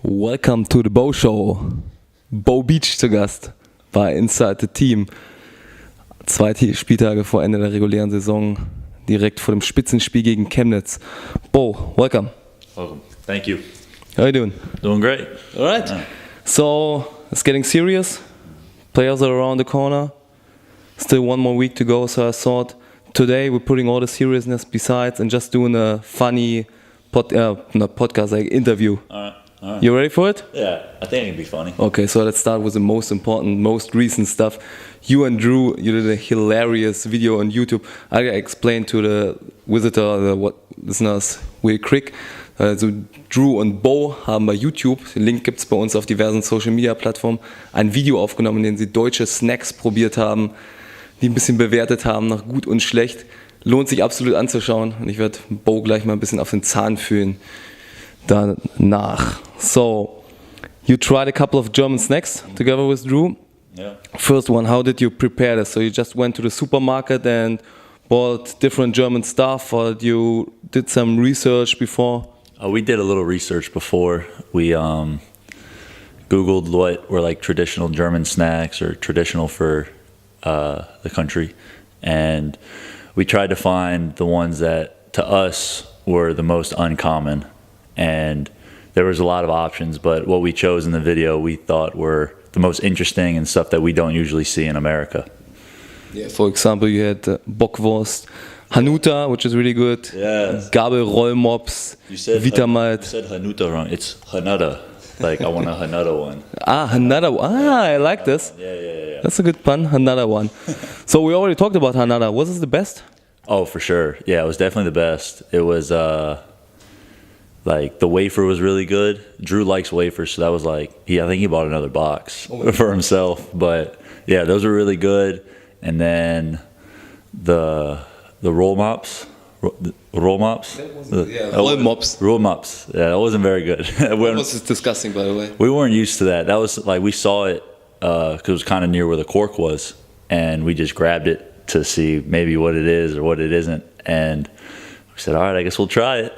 Welcome to the Beau Show. Beau Beech zu Gast bei Inside the Team. 2 Spieltage vor Ende der regulären Saison, direkt vor dem Spitzenspiel gegen Chemnitz. Beau, welcome. Welcome. Thank you. How are you doing? Doing great. All right. Yeah. So it's getting serious. Players are around the corner. Still 1 more week to go. So I thought today we're putting all the seriousness besides and just doing a funny interview. All right. You ready for it? Yeah, I think it can be funny. Okay, so let's start with the most important, most recent stuff. You and Drew, you did a hilarious video on YouTube. I explained to the visitor, listeners, real quick. Also Drew und Beau haben bei YouTube, den Link gibt es bei uns auf diversen Social Media Plattformen, ein Video aufgenommen, in dem sie deutsche Snacks probiert haben, die ein bisschen bewertet haben nach gut und schlecht. Lohnt sich absolut anzuschauen und ich werde Beau gleich mal ein bisschen auf den Zahn fühlen danach. So, you tried a couple of German snacks together with Drew. Yeah. First one, how did you prepare this? So you just went to the supermarket and bought different German stuff, or you did some research before? We did a little research before. We Googled what were like traditional German snacks or traditional for the country, and we tried to find the ones that to us were the most uncommon. And there was a lot of options, but what we chose in the video we thought were the most interesting and stuff that we don't usually see in America. Yeah, for example, you had Bockwurst, Hanuta, which is really good. Yeah. Gabelrollmops, Vitamalt. You said Hanuta wrong. It's Hanuta. Like, I want a Hanuta one. Hanuta. I like this. Yeah. That's a good pun, Hanuta one. So we already talked about Hanuta. Was this the best? Oh, for sure. Yeah, it was definitely the best. It was... like the wafer was really good. Drew likes wafers, so that was like I think he bought another box for himself. But yeah, those were really good. And then the roll mops. Roll mops. Yeah, that wasn't very good. That was disgusting, by the way. We weren't used to that. That was like we saw it because it was kind of near where the cork was, and we just grabbed it to see maybe what it is or what it isn't. And we said, all right, I guess we'll try it.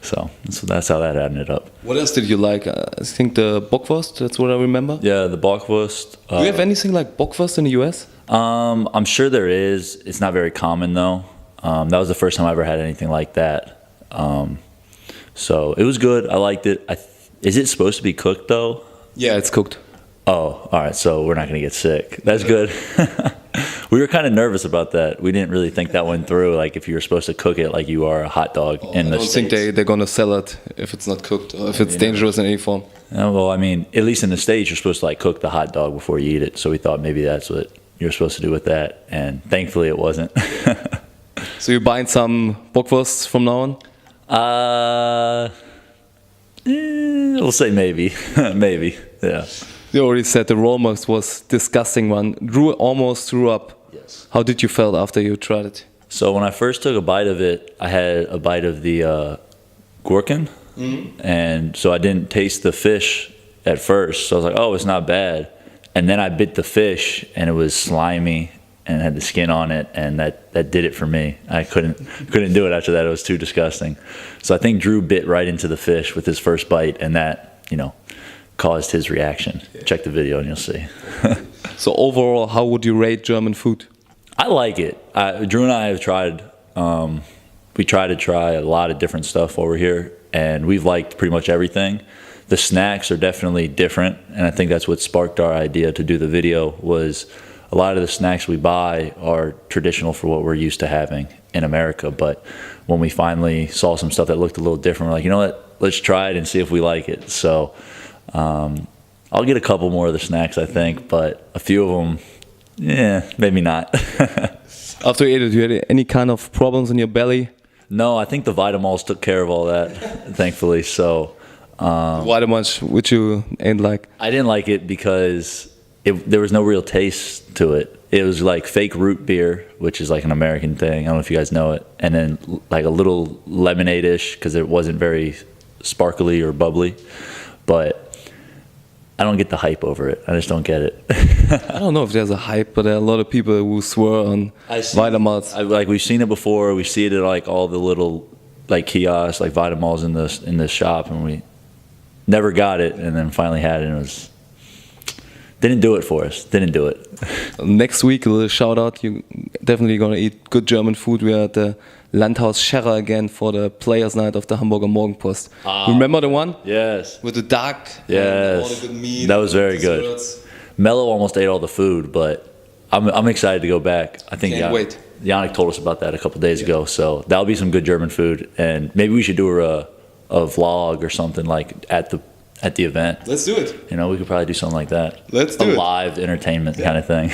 So that's how that ended up. What else did you like? I think the Bockwurst, that's what I remember. Yeah, the Bockwurst. Do you have anything like Bockwurst in the US? I'm sure there is. It's not very common though. That was the first time I ever had anything like that. So it was good. I liked it. Is it supposed to be cooked though? Yeah, it's cooked. Oh, all right. So we're not going to get sick. That's good. We were kind of nervous about that. We didn't really think that went through. Like if you were supposed to cook it like you are a hot dog in the States. I don't think they're going to sell it if it's not cooked or if it's dangerous in any form. Well, I mean, at least in the States, you're supposed to like cook the hot dog before you eat it. So we thought maybe that's what you're supposed to do with that. And thankfully it wasn't. So you're buying some Bockwursts from now on? We'll say maybe. Maybe, yeah. You already said the rollmops was disgusting one. Drew almost threw up. Yes. How did you feel after you tried it? So when I first took a bite of it, I had a bite of the gherkin. Mm-hmm. And so I didn't taste the fish at first. So I was like, oh, it's not bad. And then I bit the fish and it was slimy and had the skin on it, and that did it for me. I couldn't do it after that. It was too disgusting. So I think Drew bit right into the fish with his first bite, and that, caused his reaction. Yeah. Check the video and you'll see. So overall, how would you rate German food? I like it. Drew and I have tried, we try to try a lot of different stuff over here, and we've liked pretty much everything. The snacks are definitely different, and I think that's what sparked our idea to do the video. Was a lot of the snacks we buy are traditional for what we're used to having in America, but when we finally saw some stuff that looked a little different, we're like, you know what, let's try it and see if we like it. So I'll get a couple more of the snacks, I think, but a few of them, maybe not. After you ate it, do you have any kind of problems in your belly? No, I think the Vitamals took care of all that, thankfully. So Vitamals, which you ain't like? I didn't like it because there was no real taste to it. It was like fake root beer, which is like an American thing. I don't know if you guys know it. And then like a little lemonade-ish because it wasn't very sparkly or bubbly. But I don't get the hype over it. I just don't get it. I don't know if there's a hype, but there are a lot of people who swear on Vitamals. Like we've seen it before. We see it at like all the little like kiosks, like Vitamals in the shop, and we never got it, and then finally had it, and it was didn't do it for us. Didn't do it. Next week, a little shout out. You definitely gonna eat good German food. We are at the Landhaus Scherrer again for the Players' Night of the Hamburger Morgenpost. Remember the one? Yes. With the duck. Yes. And all the good meat. That was very good. Mello almost ate all the food, but I'm excited to go back. I think Can't wait. Yannick told us about that a couple days ago, so that'll be some good German food, and maybe we should do a vlog or something like at the event. Let's do it. You know, we could probably do something like that. Let's do it. A live entertainment kind of thing.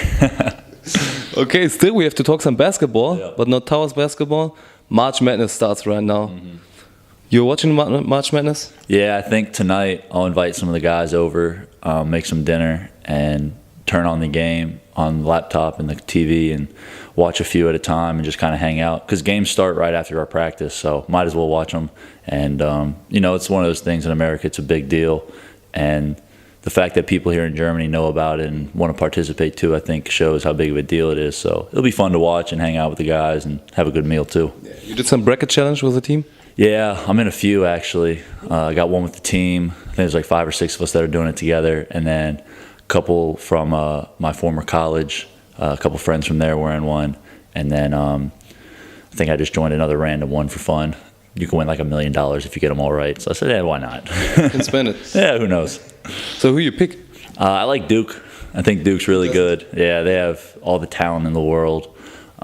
Okay, still we have to talk some basketball, but not Towers basketball. March Madness starts right now. You're watching March Madness? Yeah, I think tonight I'll invite some of the guys over, make some dinner, and turn on the game on the laptop and the TV and watch a few at a time and just kind of hang out. Because games start right after our practice, so might as well watch them. And, you know, it's one of those things in America, it's a big deal. And the fact that people here in Germany know about it and want to participate too, I think shows how big of a deal it is. So it'll be fun to watch and hang out with the guys and have a good meal too. Yeah. You did some bracket challenge with the team? Yeah, I'm in a few actually. I got one with the team. I think there's like 5 or 6 of us that are doing it together. And then a couple from my former college, a couple friends from there were in one. And then I think I just joined another random one for fun. You can win like $1 million if you get them all right. So I said, yeah, why not? You can spend it. Yeah, who knows? So who you pick? I like Duke. I think Duke's really good. Yeah, they have all the talent in the world.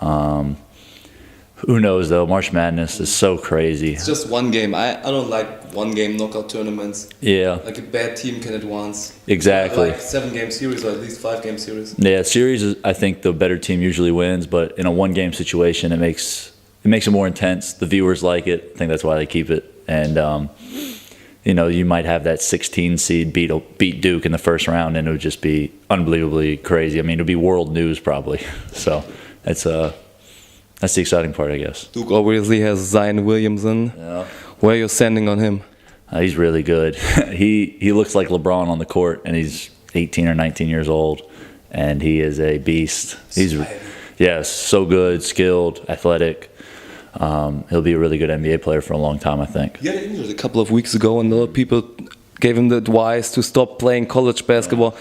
Who knows, though? March Madness is so crazy. It's just one game. I don't like one-game knockout tournaments. Yeah. Like a bad team can advance. Exactly. I like 7-game series or at least 5-game series. Yeah, series, is, I think the better team usually wins, but in a one-game situation, it makes it more intense. The viewers like it. I think that's why they keep it. And, you know, you might have that 16 seed beat Duke in the first round, and it would just be unbelievably crazy. I mean, it would be world news probably. So that's the exciting part, I guess. Duke obviously has Zion Williamson. Yeah. Where you're standing on him? He's really good. He looks like LeBron on the court, and he's 18 or 19 years old, and he is a beast. He's so good, skilled, athletic. He'll be a really good NBA player for a long time, I think. He got injured a couple of weeks ago, and a lot of people gave him the advice to stop playing college basketball.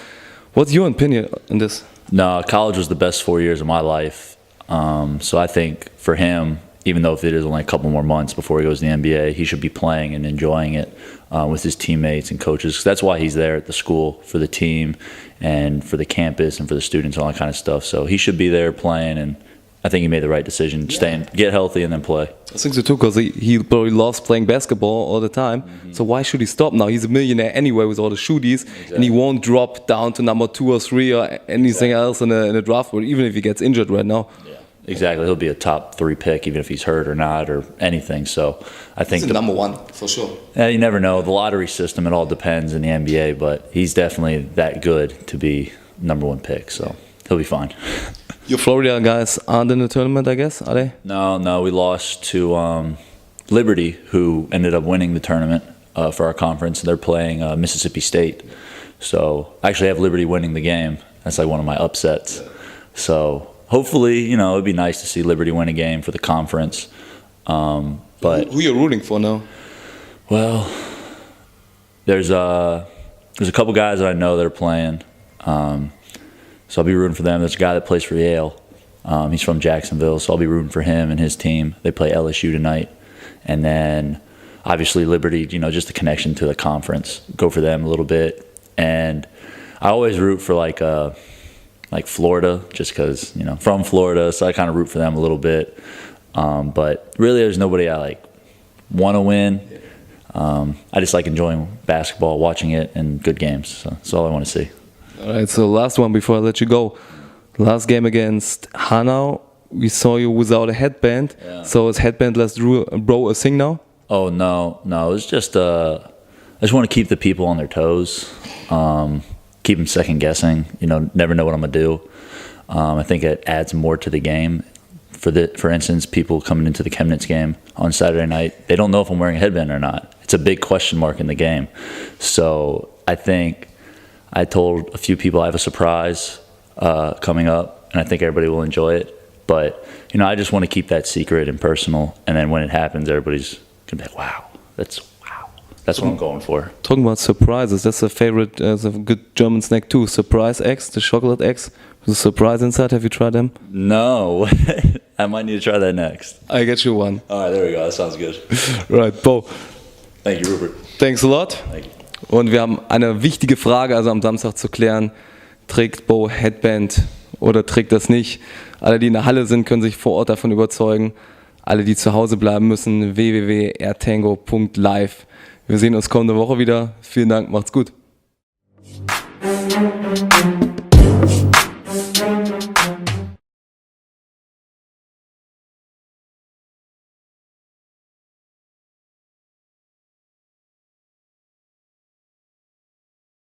What's your opinion on this? No, college was the best 4 years of my life. So I think for him, even though if it is only a couple more months before he goes to the NBA, he should be playing and enjoying it with his teammates and coaches. 'Cause that's why he's there at the school, for the team and for the campus and for the students and all that kind of stuff. So he should be there playing, and I think he made the right decision. Get healthy and then play. I think so too, because he probably loves playing basketball all the time. So why should he stop now? He's a millionaire anyway with all the shooties, and he won't drop down to number 2 or 3 or anything else in a draft board, even if he gets injured right now. Yeah. Exactly. He'll be a top 3 pick, even if he's hurt or not or anything. So I think he's number 1 for sure. Yeah, you never know. The lottery system, it all depends in the NBA, but he's definitely that good to be number 1 pick. So he'll be fine. Your Florida guys aren't in the tournament, I guess, are they? No. We lost to Liberty, who ended up winning the tournament for our conference. They're playing Mississippi State. So I actually have Liberty winning the game. That's like one of my upsets. So hopefully, you know, it'd be nice to see Liberty win a game for the conference. But who are you rooting for now? Well, there's a couple guys that I know that are playing. So I'll be rooting for them. There's a guy that plays for Yale. He's from Jacksonville, so I'll be rooting for him and his team. They play LSU tonight. And then, obviously, Liberty, you know, just the connection to the conference. Go for them a little bit. And I always root for, like Florida, just because, you know, from Florida, so I kind of root for them a little bit. But really, there's nobody I, want to win. I just like enjoying basketball, watching it, and good games. So that's all I want to see. All right, so last one before I let you go. Last game against Hanau, we saw you without a headband. Yeah. So is headbandless bro a thing now? Oh, no. It's just, I just want to keep the people on their toes, keep them second guessing, you know, never know what I'm going to do. I think it adds more to the game. For instance, people coming into the Chemnitz game on Saturday night, they don't know if I'm wearing a headband or not. It's a big question mark in the game. So I think I told a few people I have a surprise coming up, and I think everybody will enjoy it. But, you know, I just want to keep that secret and personal, and then when it happens, everybody's going to be like, wow. That's what I'm going for. Talking about surprises, that's a favorite, a good German snack too. Surprise eggs, the chocolate eggs with a surprise inside. Have you tried them? No. I might need to try that next. I get you one. All right, there we go. That sounds good. Right, Beau. Thank you, Rupert. Thanks a lot. Thank you. Und wir haben eine wichtige Frage also am Samstag zu klären. Trägt Beau Headband oder trägt das nicht? Alle, die in der Halle sind, können sich vor Ort davon überzeugen. Alle, die zu Hause bleiben müssen, www.airtango.live. Wir sehen uns kommende Woche wieder. Vielen Dank, macht's gut.